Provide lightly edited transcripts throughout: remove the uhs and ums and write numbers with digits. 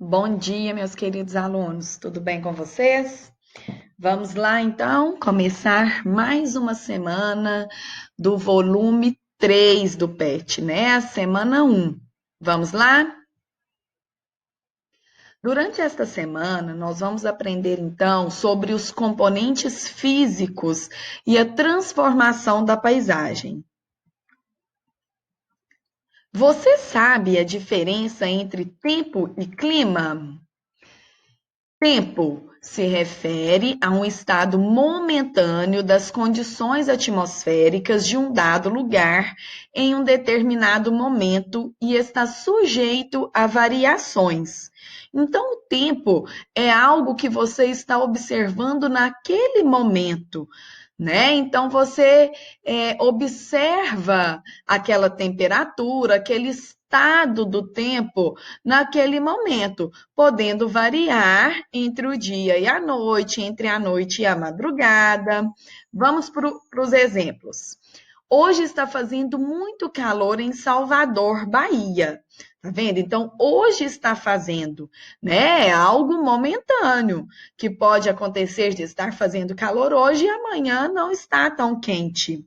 Bom dia, meus queridos alunos. Tudo bem com vocês? Vamos lá, então, começar mais uma semana do volume 3 do PET, né? A semana um. Vamos lá? Durante esta semana, nós vamos aprender, então, sobre os componentes físicos e a transformação da paisagem. Você sabe a diferença entre tempo e clima? Tempo se refere a um estado momentâneo das condições atmosféricas de um dado lugar em um determinado momento e está sujeito a variações. Então, o tempo é algo que você está observando naquele momento, né? Então, você observa aquela temperatura, aquele estado do tempo naquele momento, podendo variar entre o dia e a noite, entre a noite e a madrugada. Vamos para os exemplos. Hoje está fazendo muito calor em Salvador, Bahia. Tá vendo? Então, hoje está fazendo, né? É algo momentâneo, que pode acontecer de estar fazendo calor hoje e amanhã não está tão quente.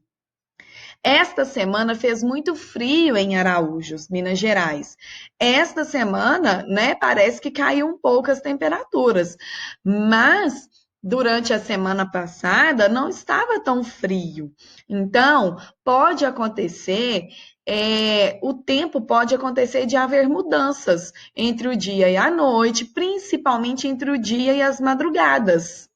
Esta semana fez muito frio em Araújos, Minas Gerais. Esta semana, né, parece que caiu um pouco as temperaturas, mas durante a semana passada não estava tão frio. Então, pode acontecer, o tempo pode acontecer de haver mudanças entre o dia e a noite, principalmente entre o dia e as madrugadas.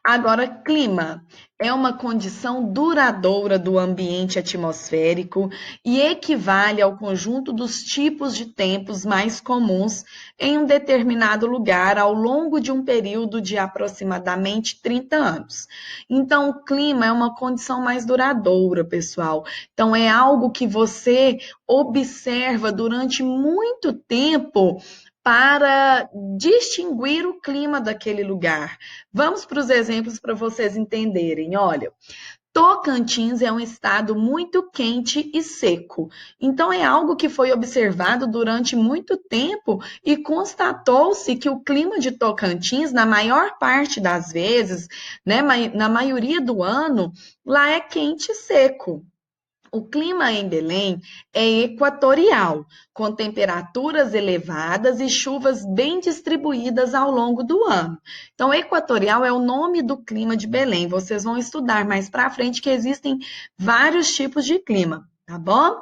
Agora, clima é uma condição duradoura do ambiente atmosférico e equivale ao conjunto dos tipos de tempos mais comuns em um determinado lugar ao longo de um período de aproximadamente 30 anos. Então, o clima é uma condição mais duradoura, pessoal. Então, é algo que você observa durante muito tempo para distinguir o clima daquele lugar. Vamos para os exemplos para vocês entenderem. Olha, Tocantins é um estado muito quente e seco. Então, é algo que foi observado durante muito tempo e constatou-se que o clima de Tocantins, na maior parte das vezes, né, na maioria do ano, lá é quente e seco. O clima em Belém é equatorial, com temperaturas elevadas e chuvas bem distribuídas ao longo do ano. Então, equatorial é o nome do clima de Belém. Vocês vão estudar mais para frente que existem vários tipos de clima. Tá bom?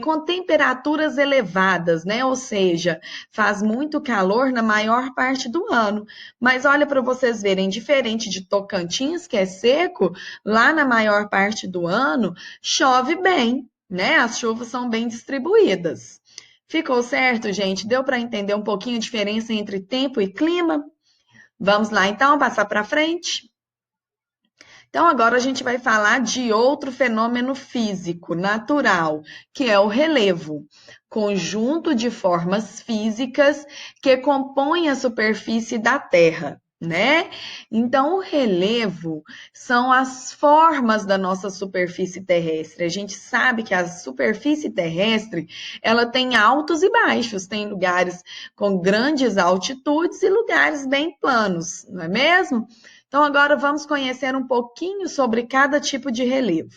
Com temperaturas elevadas, né? Ou seja, faz muito calor na maior parte do ano. Mas olha para vocês verem, diferente de Tocantins, que é seco, lá na maior parte do ano, chove bem, né? As chuvas são bem distribuídas. Ficou certo, gente? Deu para entender um pouquinho a diferença entre tempo e clima? Vamos lá, então, passar para frente? Então, agora a gente vai falar de outro fenômeno físico, natural, que é o relevo, conjunto de formas físicas que compõem a superfície da Terra. Né? Então, o relevo são as formas da nossa superfície terrestre. A gente sabe que a superfície terrestre, ela tem altos e baixos, tem lugares com grandes altitudes e lugares bem planos, não é mesmo? Então, agora vamos conhecer um pouquinho sobre cada tipo de relevo.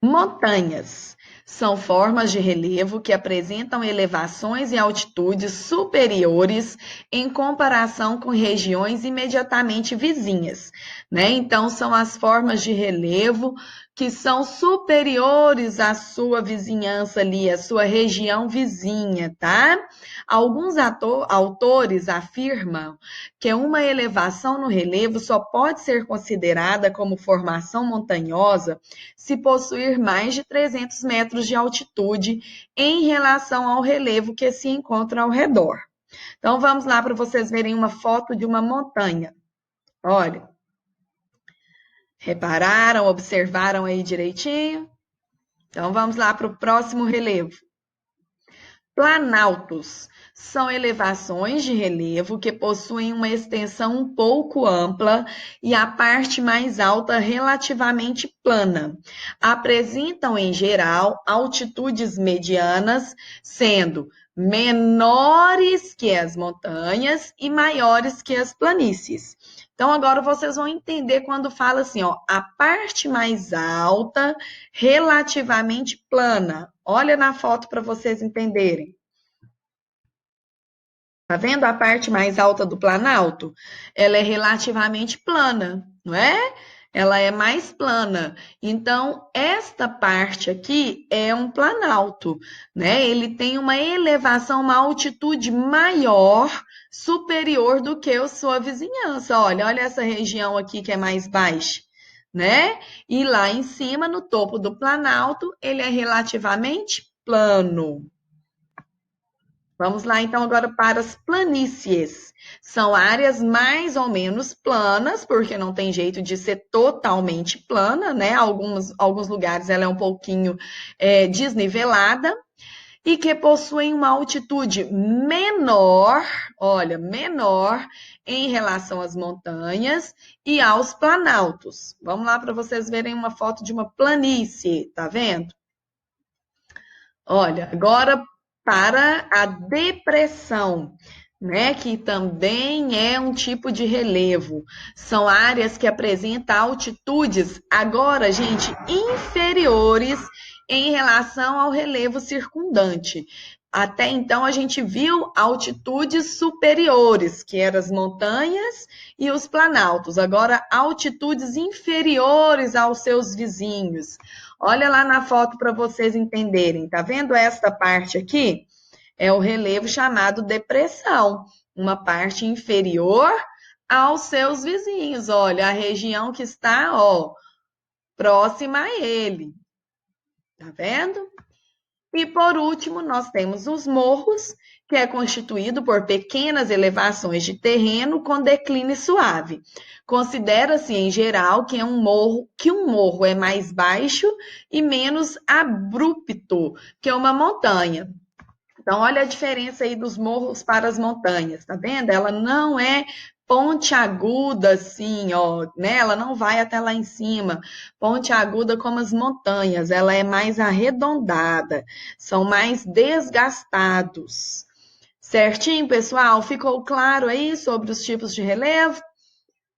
Montanhas são formas de relevo que apresentam elevações e altitudes superiores em comparação com regiões imediatamente vizinhas, né? Então, são as formas de relevo que são superiores à sua vizinhança ali, à sua região vizinha, tá? Alguns autores afirmam que uma elevação no relevo só pode ser considerada como formação montanhosa se possuir mais de 300 metros de altitude em relação ao relevo que se encontra ao redor. Então, vamos lá para vocês verem uma foto de uma montanha. Olha, repararam, observaram aí direitinho? Então, vamos lá para o próximo relevo. Planaltos são elevações de relevo que possuem uma extensão um pouco ampla e a parte mais alta relativamente plana. Apresentam, em geral, altitudes medianas, sendo menores que as montanhas e maiores que as planícies. Então, agora vocês vão entender quando fala assim, ó, a parte mais alta, relativamente plana. Olha na foto para vocês entenderem. Tá vendo a parte mais alta do Planalto? Ela é relativamente plana, não é? Ela é mais plana. Então, esta parte aqui é um planalto, né? Ele tem uma elevação, uma altitude maior, superior do que a sua vizinhança. Olha essa região aqui que é mais baixa, né? E lá em cima, no topo do planalto, ele é relativamente plano. Vamos lá, então, agora para as planícies. São áreas mais ou menos planas, porque não tem jeito de ser totalmente plana, né? Alguns lugares ela é um pouquinho desnivelada e que possuem uma altitude menor, olha, menor em relação às montanhas e aos planaltos. Vamos lá para vocês verem uma foto de uma planície, tá vendo? Olha, agora para a depressão, né, que também é um tipo de relevo. São áreas que apresentam altitudes, agora, gente, inferiores em relação ao relevo circundante. Até então, a gente viu altitudes superiores, que eram as montanhas e os planaltos. Agora, altitudes inferiores aos seus vizinhos. Olha lá na foto para vocês entenderem. Tá vendo esta parte aqui? É o relevo chamado depressão, uma parte inferior aos seus vizinhos. Olha, a região que está, ó, próxima a ele. Tá vendo? E por último, nós temos os morros, que é constituído por pequenas elevações de terreno com declínio suave. Considera-se em geral que um morro é mais baixo e menos abrupto que uma montanha. Então, olha a diferença aí dos morros para as montanhas, tá vendo? Ela não é ponte aguda assim, ó, né? Ela não vai até lá em cima. Ponte aguda como as montanhas, ela é mais arredondada, são mais desgastados. Certinho, pessoal? Ficou claro aí sobre os tipos de relevo?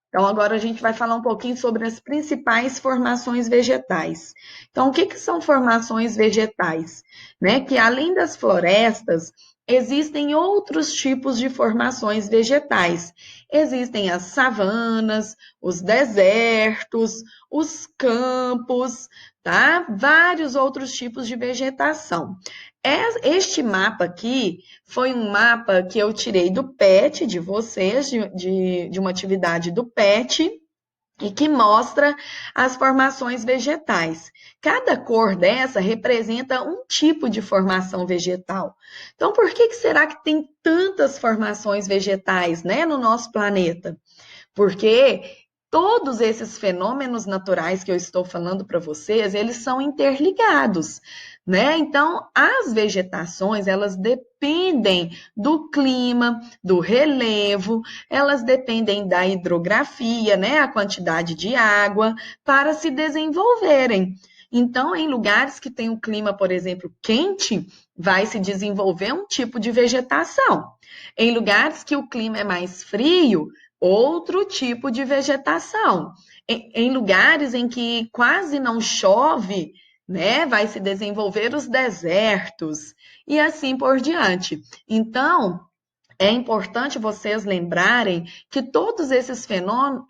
Então, agora a gente vai falar um pouquinho sobre as principais formações vegetais. Então, o que, que são formações vegetais? Né? Que além das florestas, existem outros tipos de formações vegetais. Existem as savanas, os desertos, os campos, tá? Vários outros tipos de vegetação. Este mapa aqui foi um mapa que eu tirei do PET de vocês, de uma atividade do PET, e que mostra as formações vegetais. Cada cor dessa representa um tipo de formação vegetal. Então, por que será que tem tantas formações vegetais, né, no nosso planeta? Porque todos esses fenômenos naturais que eu estou falando para vocês, eles são interligados, né? Então, as vegetações, elas dependem do clima, do relevo, elas dependem da hidrografia, né? A quantidade de água para se desenvolverem. Então, em lugares que tem um clima, por exemplo, quente, vai se desenvolver um tipo de vegetação. Em lugares que o clima é mais frio, outro tipo de vegetação. Em lugares em que quase não chove, né, vai se desenvolver os desertos e assim por diante. Então, é importante vocês lembrarem que todos esses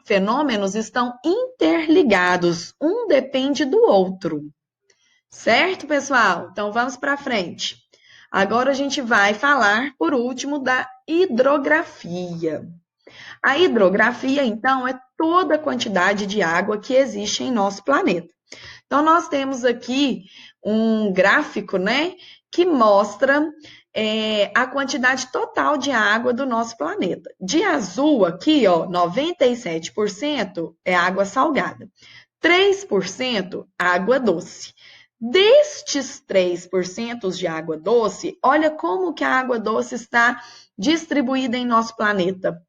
fenômenos estão interligados, um depende do outro. Certo, pessoal? Então, vamos para frente. Agora a gente vai falar, por último, da hidrografia. A hidrografia, então, é toda a quantidade de água que existe em nosso planeta. Então, nós temos aqui um gráfico, né, que mostra a quantidade total de água do nosso planeta. De azul aqui, ó, 97% é água salgada, 3% água doce, Destes 3% de água doce, olha como que a água doce está distribuída em nosso planeta.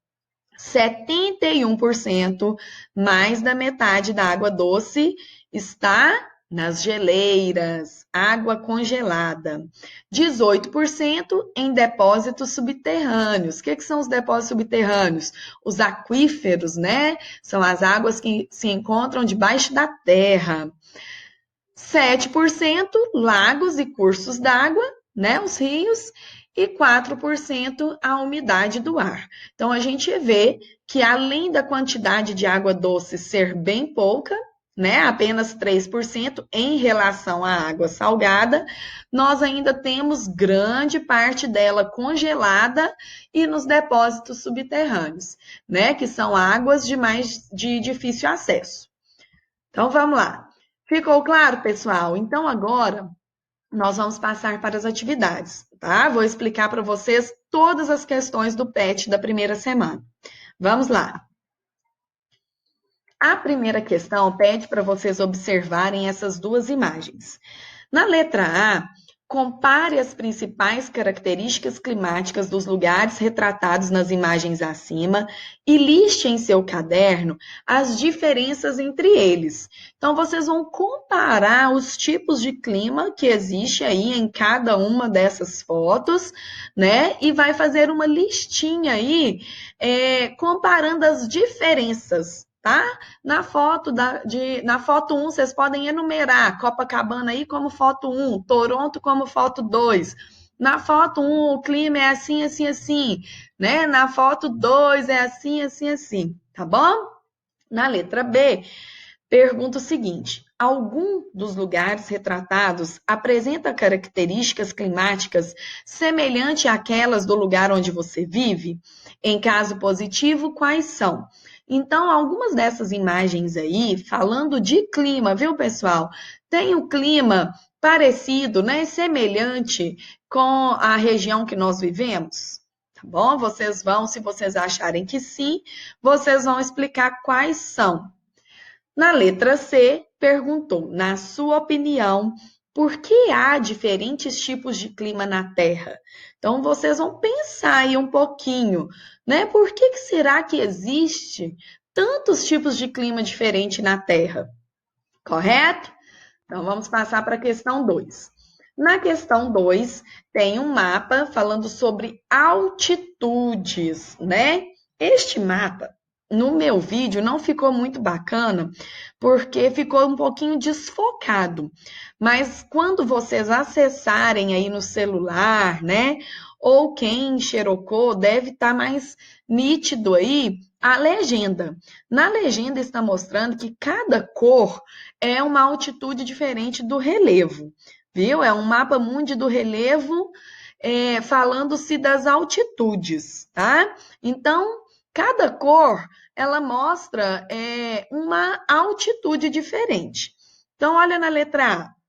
71%, mais da metade da água doce, está nas geleiras, água congelada. 18% em depósitos subterrâneos. O que são os depósitos subterrâneos? Os aquíferos, né? São as águas que se encontram debaixo da terra. 7% lagos e cursos d'água, né? Os rios. E 4% a umidade do ar. Então, a gente vê que além da quantidade de água doce ser bem pouca, né, apenas 3% em relação à água salgada, nós ainda temos grande parte dela congelada e nos depósitos subterrâneos, né, que são águas de difícil acesso. Então, vamos lá. Ficou claro, pessoal? Então, agora nós vamos passar para as atividades, tá? Vou explicar para vocês todas as questões do PET da primeira semana. Vamos lá. A primeira questão pede para vocês observarem essas duas imagens. Na letra A, compare as principais características climáticas dos lugares retratados nas imagens acima e liste em seu caderno as diferenças entre eles. Então, vocês vão comparar os tipos de clima que existe aí em cada uma dessas fotos, né? E vai fazer uma listinha aí, comparando as diferenças, tá? Na foto, na foto 1, vocês podem enumerar Copacabana aí como foto 1, Toronto como foto 2. Na foto 1, o clima é assim, assim, assim, né? Na foto 2 é assim, assim, assim, tá bom? Na letra B, pergunta o seguinte: algum dos lugares retratados apresenta características climáticas semelhantes àquelas do lugar onde você vive? Em caso positivo, quais são? Então, algumas dessas imagens aí, falando de clima, viu, pessoal? Tem o clima parecido, né, semelhante com a região que nós vivemos? Tá bom? Vocês vão, se vocês acharem que sim, vocês vão explicar quais são. Na letra C, perguntou, na sua opinião, por que há diferentes tipos de clima na Terra? Então, vocês vão pensar aí um pouquinho, né? Por que será que existe tantos tipos de clima diferente na Terra? Correto? Então, vamos passar para a questão 2. Na questão 2, tem um mapa falando sobre altitudes, né? Este mapa, no meu vídeo, não ficou muito bacana, porque ficou um pouquinho desfocado. Mas quando vocês acessarem aí no celular, né? Ou quem xerocou, deve estar mais nítido aí a legenda. Na legenda está mostrando que cada cor é uma altitude diferente do relevo, viu? É um mapa mundi do relevo, falando-se das altitudes, tá? Então, cada cor, ela mostra uma altitude diferente. Então, olha na letra A.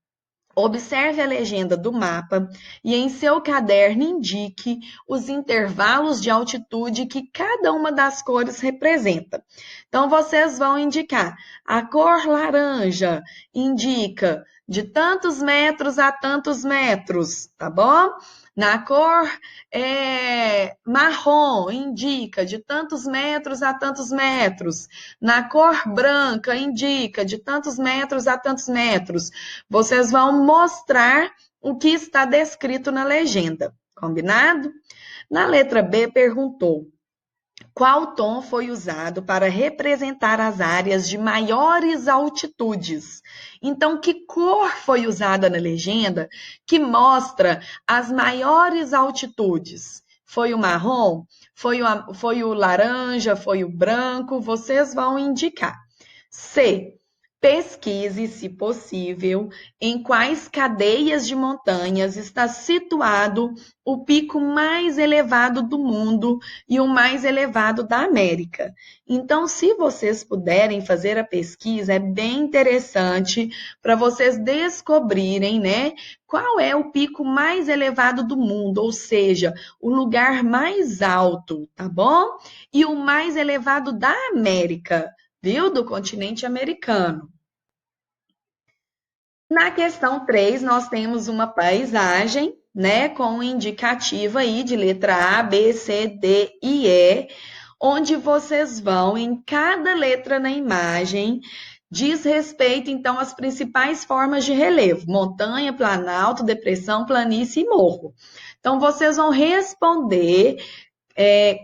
Observe a legenda do mapa e em seu caderno indique os intervalos de altitude que cada uma das cores representa. Então, vocês vão indicar a cor laranja, indica de tantos metros a tantos metros, tá bom? Na cor marrom, indica de tantos metros a tantos metros. Na cor branca, indica de tantos metros a tantos metros. Vocês vão mostrar o que está descrito na legenda, combinado? Na letra B, perguntou: qual tom foi usado para representar as áreas de maiores altitudes? Então, que cor foi usada na legenda que mostra as maiores altitudes? Foi o marrom? Foi o laranja? Foi o branco? Vocês vão indicar. C. Pesquise, se possível, em quais cadeias de montanhas está situado o pico mais elevado do mundo e o mais elevado da América. Então, se vocês puderem fazer a pesquisa, é bem interessante para vocês descobrirem, né, qual é o pico mais elevado do mundo, ou seja, o lugar mais alto, tá bom? E o mais elevado da América, viu? Do continente americano. Na questão 3, nós temos uma paisagem, né, com indicativo aí de letra A, B, C, D e E, onde vocês vão, em cada letra na imagem, diz respeito, então, às principais formas de relevo: montanha, planalto, depressão, planície e morro. Então, vocês vão responder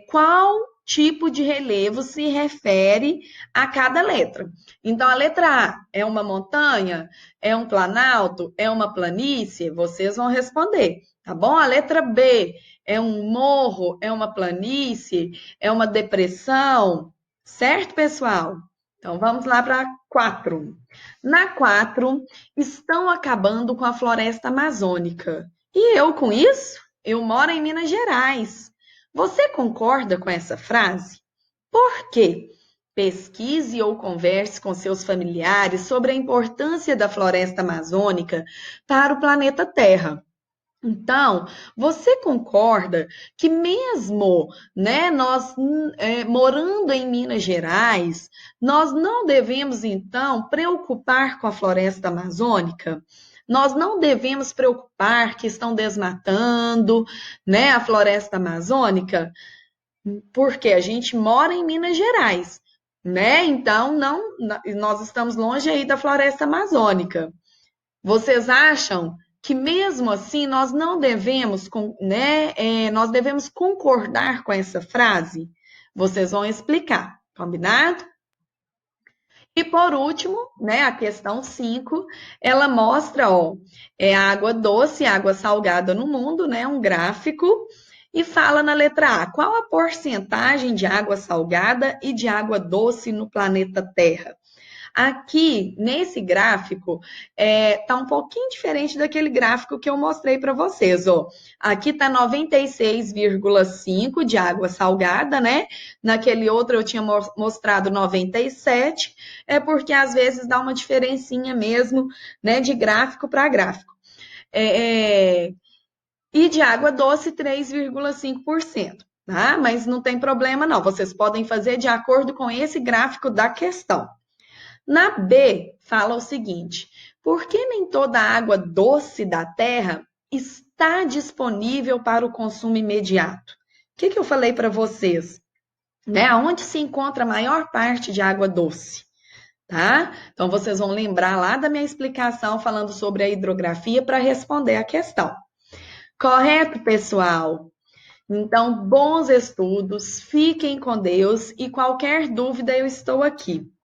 qual tipo de relevo se refere a cada letra. Então, a letra A é uma montanha, é um planalto, é uma planície? Vocês vão responder, tá bom? A letra B é um morro, é uma planície, é uma depressão, certo, pessoal? Então, vamos lá para 4. Na 4, estão acabando com a floresta amazônica. E eu com isso? Eu moro em Minas Gerais. Você concorda com essa frase? Por quê? Pesquise ou converse com seus familiares sobre a importância da floresta amazônica para o planeta Terra. Então, você concorda que mesmo, né, nós morando em Minas Gerais, nós não devemos então preocupar com a floresta amazônica? Nós não devemos preocupar que estão desmatando, né, a floresta amazônica? Porque a gente mora em Minas Gerais, né? Então não, nós estamos longe aí da floresta amazônica. Vocês acham que mesmo assim nós não devemos, né? Nós devemos concordar com essa frase? Vocês vão explicar, combinado? E por último, né, a questão 5, ela mostra, ó, água doce, água salgada no mundo, né, um gráfico, e fala na letra A, qual a porcentagem de água salgada e de água doce no planeta Terra? Aqui, nesse gráfico, tá um pouquinho diferente daquele gráfico que eu mostrei para vocês, ó. Aqui tá 96,5 de água salgada, né? Naquele outro eu tinha mostrado 97, porque às vezes dá uma diferencinha mesmo, né, de gráfico para gráfico. E de água doce, 3,5%. Tá? Mas não tem problema, não. Vocês podem fazer de acordo com esse gráfico da questão. Na B, fala o seguinte: por que nem toda a água doce da Terra está disponível para o consumo imediato? O que eu falei para vocês? Né? Onde se encontra a maior parte de água doce? Tá? Então, vocês vão lembrar lá da minha explicação falando sobre a hidrografia para responder a questão. Correto, pessoal? Então, bons estudos, fiquem com Deus e qualquer dúvida eu estou aqui.